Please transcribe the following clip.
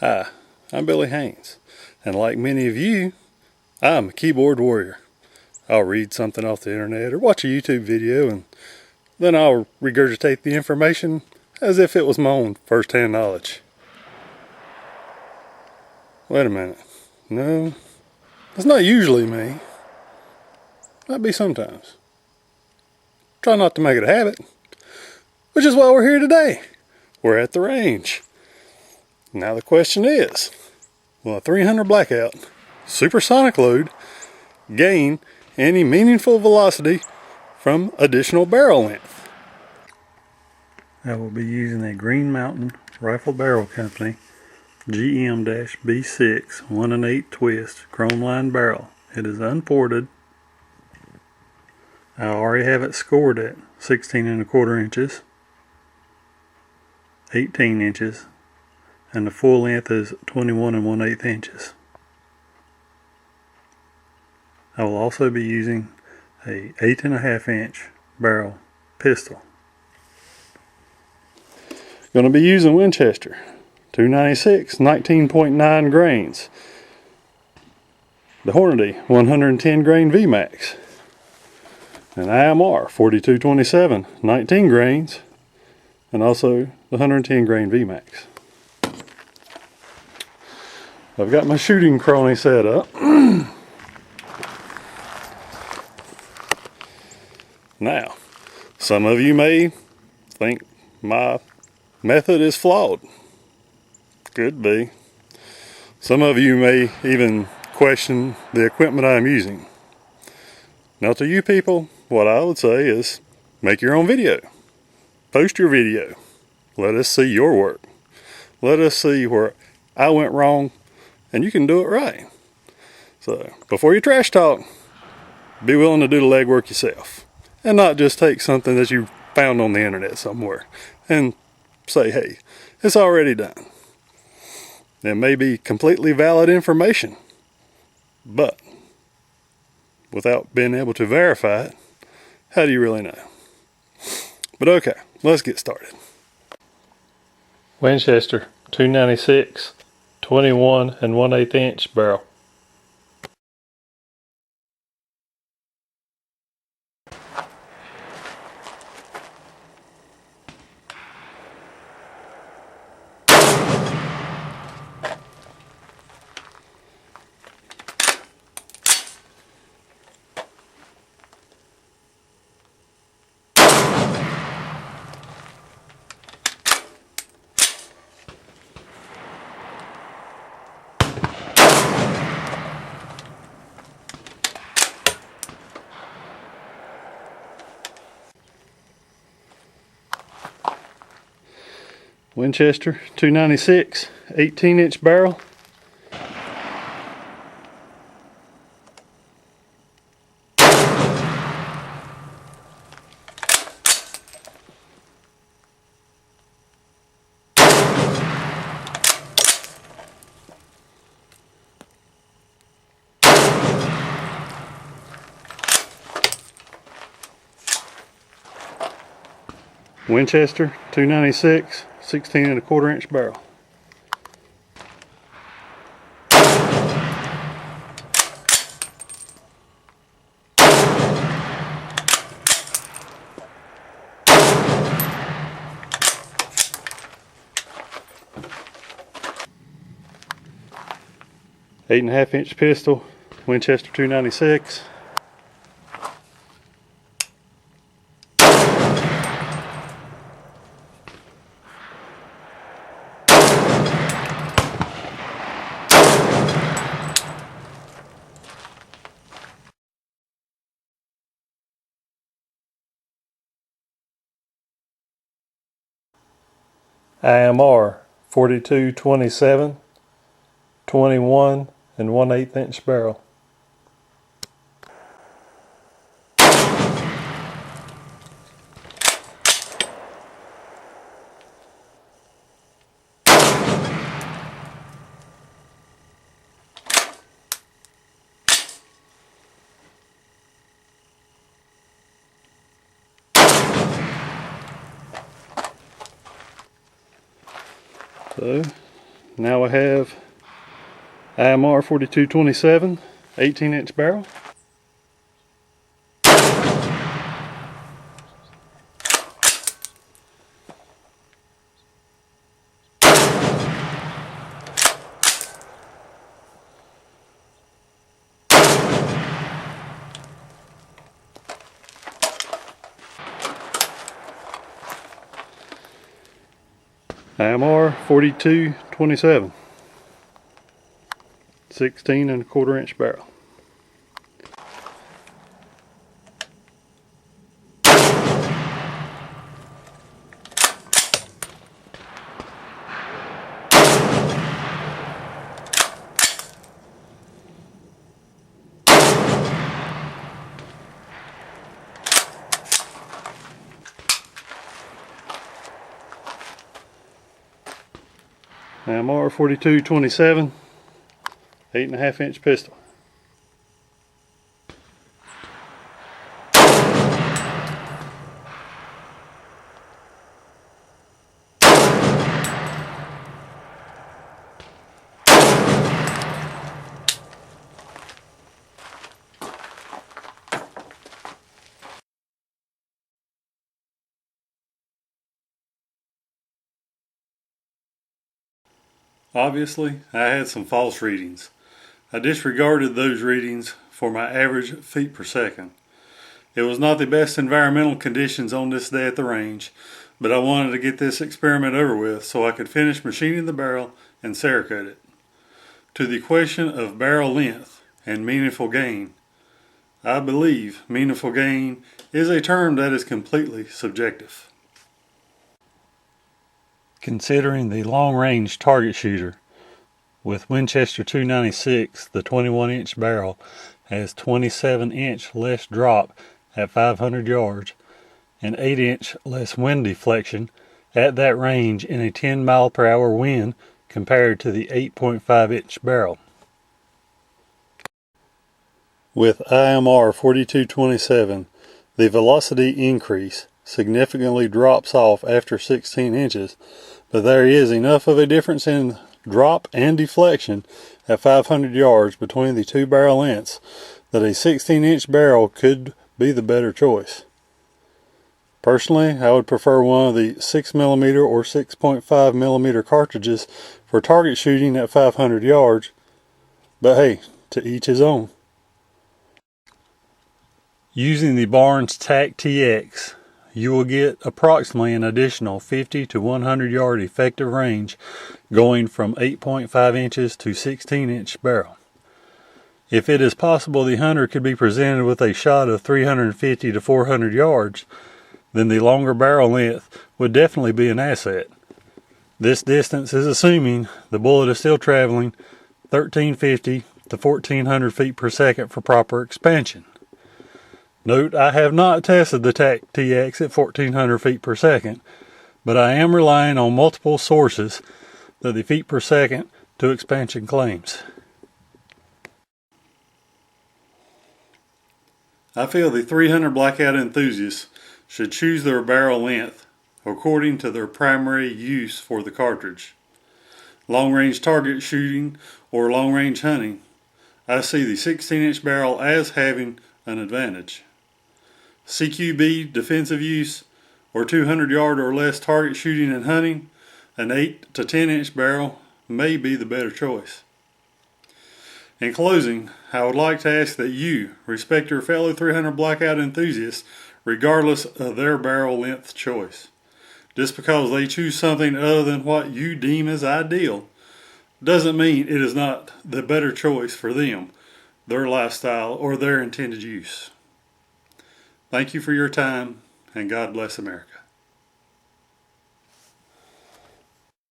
Hi, I'm Billy Haynes, and like many of you, I'm a keyboard warrior. I'll read something off the internet or watch a YouTube video, and then I'll regurgitate the information as if it was my own first-hand knowledge. Wait a minute. No, that's not usually me. Might be sometimes. Try not to make it a habit, which is why we're here today. We're at the range. Now the question is, will a 300 Blackout supersonic load gain any meaningful velocity from additional barrel length? I will be using a Green Mountain Rifle Barrel Company GM-B6 1 1/8 twist chrome line barrel. It is unported. I already have it scored at 16 1/4 inches, 18 inches, and the full length is 21 1/8 inches. I will also be using a 8.5 inch barrel pistol. Going to be using Winchester 296 19.9 grains, the Hornady 110 grain VMAX, an IMR 4227 19 grains, and also the 110 grain VMAX. I've got my shooting chrony set up. Now, some of you may think my method is flawed. Could be. Some of you may even question the equipment I'm using. Now to you people, what I would say is make your own video. Post your video. Let us see your work. Let us see where I went wrong and you can do it right. So before you trash talk, be willing to do the legwork yourself and not just take something that you found on the internet somewhere and say, hey, it's already done. It may be completely valid information, but without being able to verify it, how do you really know? But okay, let's get started. Winchester 296 21 1/8 inch barrel. Winchester 296 18 inch barrel. Winchester 296 16 1/4 inch barrel. Eight and a half inch pistol, Winchester 296. IMR 4227 21 1/8 inch barrel. So Now I have IMR4227 18-inch barrel. IMR4227 16¼ inch barrel. IMR4227 8½ inch pistol. Obviously, I had some false readings. I disregarded those readings for my average feet per second. It was not the best environmental conditions on this day at the range, but I wanted to get this experiment over with so I could finish machining the barrel and Cerakote it. To the question of barrel length and meaningful gain, I believe meaningful gain is a term that is completely subjective. Considering the long-range target shooter, with Winchester 296, the 21-inch barrel has 27-inch less drop at 500 yards and 8-inch less wind deflection at that range in a 10 mile per hour wind compared to the 8.5-inch barrel. With IMR 4227, the velocity increase significantly drops off after 16 inches, but there is enough of a difference in drop and deflection at 500 yards between the two barrel lengths that a 16-inch barrel could be the better choice. Personally, I would prefer one of the 6mm or 6.5mm cartridges for target shooting at 500 yards, but hey, to each his own. Using the Barnes TAC TX, you will get approximately an additional 50 to 100 yard effective range going from 8.5 inches to 16-inch barrel. If it is possible the hunter could be presented with a shot of 350 to 400 yards, then the longer barrel length would definitely be an asset. This distance is assuming the bullet is still traveling 1350 to 1400 feet per second for proper expansion. Note, I have not tested the TAC TX at 1400 feet per second, but I am relying on multiple sources that the feet per second to expansion claims. I feel the 300 Blackout enthusiasts should choose their barrel length according to their primary use for the cartridge. Long-range target shooting or long-range hunting, I see the 16-inch barrel as having an advantage. CQB defensive use or 200 yard or less target shooting and hunting, an 8 to 10-inch barrel may be the better choice. In closing, I would like to ask that you respect your fellow 300 Blackout enthusiasts regardless of their barrel length choice. Just because they choose something other than what you deem as ideal doesn't mean it is not the better choice for them, their lifestyle, or their intended use. Thank you for your time, and God bless America.